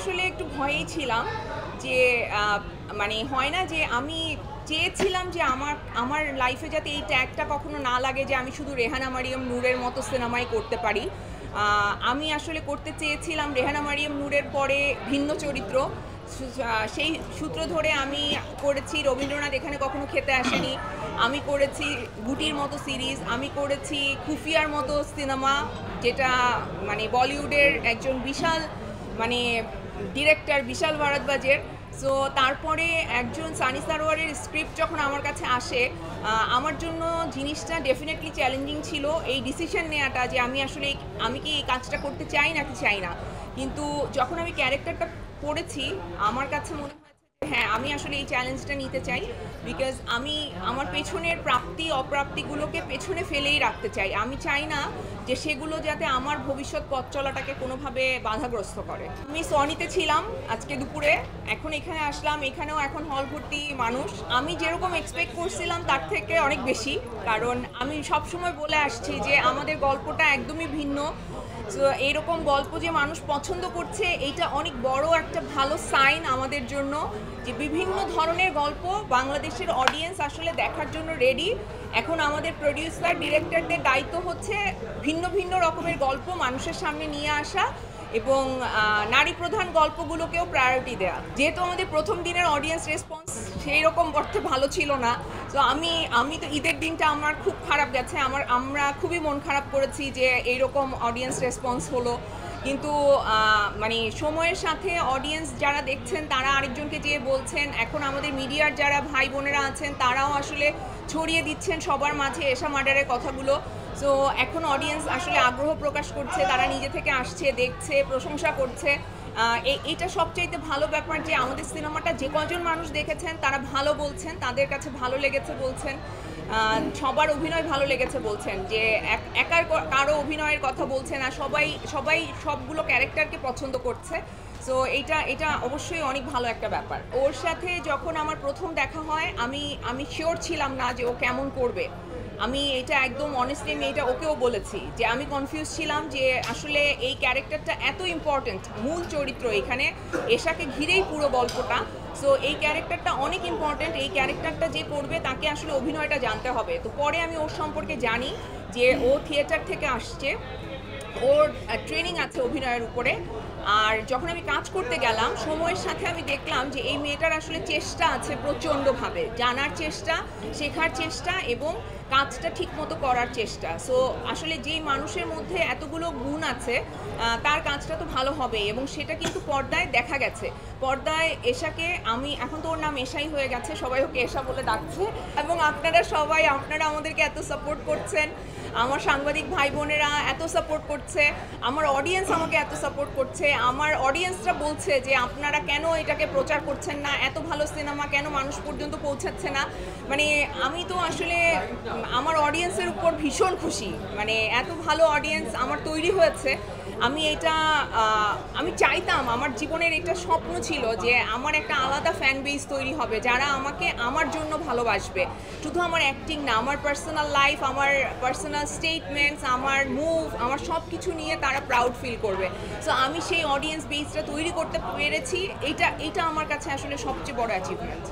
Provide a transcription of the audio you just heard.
আসলে একটু ভয়েই ছিলাম যে মানে হয় না যে আমি চেয়েছিলাম যে আমার আমার লাইফে যাতে এই ট্যাগটা কখনো না লাগে যে আমি শুধু রেহানা মারিয়াম নূরের মতো সিনেমাই করতে পারি। আমি আসলে করতে চেয়েছিলাম রেহানা মারিয়াম নূরের পরে ভিন্ন চরিত্র। সেই সূত্র ধরে আমি করেছি রবীন্দ্রনাথ এখানে কখনো খেতে আসেনি, আমি করেছি গুটির মতো সিরিজ, আমি করেছি খুফিয়ার মতো সিনেমা, যেটা মানে বলিউডের একজন বিশাল মানে ডিরেক্টর বিশাল ভারদ্বাজের। সো তারপরে একজন সানি সারোয়ারের স্ক্রিপ্ট যখন আমার কাছে আসে, আমার জন্য জিনিসটা ডেফিনেটলি চ্যালেঞ্জিং ছিল এই ডিসিশন নেওয়াটা যে আমি আসলে আমি কি এই কাজটা করতে চাই নাকি চাই না। কিন্তু যখন আমি ক্যারেক্টারটা পড়েছি আমার কাছে মনে হয়েছে যে হ্যাঁ, আমি আসলে এই চ্যালেঞ্জটা নিতে চাই, বিকজ আমি আমার পেছনের প্রাপ্তি অপ্রাপ্তিগুলোকে পেছনে ফেলেই রাখতে চাই। আমি চাই না যে সেগুলো যাতে আমার ভবিষ্যৎ পথ চলাটাকে কোনোভাবে বাধাগ্রস্ত করে। আমি সনিতে ছিলাম আজকে দুপুরে, এখন এখানে আসলাম, এখানেও এখন হল ভর্তি মানুষ। আমি যেরকম এক্সপেক্ট করছিলাম তার থেকে অনেক বেশি, কারণ আমি সবসময় বলে আসছি যে আমাদের গল্পটা একদমই ভিন্ন। তো এইরকম গল্প যে মানুষ পছন্দ করছে এইটা অনেক বড় একটা ভালো সাইন আমাদের জন্য, যে বিভিন্ন ধরনের গল্প বাংলাদেশের অডিয়েন্স আসলে দেখার জন্য রেডি। এখন আমাদের প্রডিউসার ডিরেক্টরদের দায়িত্ব হচ্ছে ভিন্ন ভিন্ন রকমের গল্প মানুষের সামনে নিয়ে আসা এবং নারী প্রধান গল্পগুলোকেও প্রায়োরিটি দেওয়া। যেহেতু আমাদের প্রথম দিনের অডিয়েন্স রেসপন্স সেই রকম অর্থে ভালো ছিল না, তো আমি তো ঈদের দিনটা আমার খুব খারাপ গেছে, আমরা খুবই মন খারাপ করেছি যে এইরকম অডিয়েন্স রেসপন্স হলো। কিন্তু মানে সময়ের সাথে অডিয়েন্স যারা দেখছেন তারা আরেকজনকে যেয়ে বলছেন, এখন আমাদের মিডিয়ার যারা ভাই বোনেরা আছেন তারাও আসলে ছড়িয়ে দিচ্ছেন সবার মাঝে এশা মার্ডারের কথাগুলো। সো এখন অডিয়েন্স আসলে আগ্রহ প্রকাশ করছে, তারা নিজে থেকে আসছে, দেখছে, প্রশংসা করছে। এটা সবচাইতে ভালো ব্যাপার যে আমাদের সিনেমাটা যে কজন মানুষ দেখেছেন তারা ভালো বলছেন, তাদের কাছে ভালো লেগেছে বলছেন, সবার অভিনয় ভালো লেগেছে বলছেন, যে একার কারো অভিনয়ের কথা বলছে না, সবাই সবগুলো ক্যারেক্টারকে পছন্দ করছে। সো এটা অবশ্যই অনেক ভালো একটা ব্যাপার। ওর সাথে যখন আমার প্রথম দেখা হয় আমি শিওর ছিলাম না যে ও কেমন করবে। আমি এটা একদম অনেস্টলি আমি এটা ওকেও বলেছি যে আমি কনফিউজ ছিলাম যে আসলে এই ক্যারেক্টারটা এত ইম্পর্টেন্ট, মূল চরিত্র এখানে এশাকে ঘিরেই পুরো গল্পটা। সো এই ক্যারেক্টারটা অনেক ইম্পর্টেন্ট, এই ক্যারেক্টারটা যে করবে তাকে আসলে অভিনয়টা জানতে হবে। তো পরে আমি ওর সম্পর্কে জানি যে ও থিয়েটার থেকে আসছে, ওর ট্রেনিং আছে অভিনয়ের উপরে। আর যখন আমি কাজ করতে গেলাম সময়ের সাথে আমি দেখলাম যে এই মেয়েটার আসলে চেষ্টা আছে প্রচণ্ডভাবে, জানার চেষ্টা, শেখার চেষ্টা এবং কাজটা ঠিকমতো করার চেষ্টা। সো আসলে যেই মানুষের মধ্যে এতগুলো গুণ আছে তার কাজটা তো ভালো হবে, এবং সেটা কিন্তু পর্দায় দেখা গেছে। পর্দায় এশাকে এখন তো ওর নাম এশাই হয়ে গেছে, সবাই ওকে এশা বলে ডাকছে, এবং আপনারা আমাদেরকে এত সাপোর্ট করছেন, আমার সাংবাদিক ভাই বোনেরা এত সাপোর্ট করছে, আমার অডিয়েন্স আমাকে এত সাপোর্ট করছে। আমার অডিয়েন্সরা বলছে যে আপনারা কেন এটাকে প্রচার করছেন না, এত ভালো সিনেমা কেন মানুষ পর্যন্ত পৌঁছাচ্ছে না। মানে আমি তো আসলে আমার অডিয়েন্সের উপর ভীষণ খুশি, মানে এত ভালো অডিয়েন্স আমার তৈরি হয়েছে। আমি চাইতাম, আমার জীবনের এটা স্বপ্ন ছিল যে আমার একটা আলাদা ফ্যান বেস তৈরি হবে যারা আমাকে আমার জন্য ভালোবাসবে, শুধু আমার অ্যাক্টিং না, আমার পার্সোনাল লাইফ, আমার পার্সোনাল স্টেটমেন্টস, আমার মুভ, আমার সব কিছু নিয়ে তারা প্রাউড ফিল করবে। সো আমি সেই অডিয়েন্স বেসটা তৈরি করতে পেরেছি, এটা আমার কাছে আসলে সবচেয়ে বড় অ্যাচিভমেন্ট।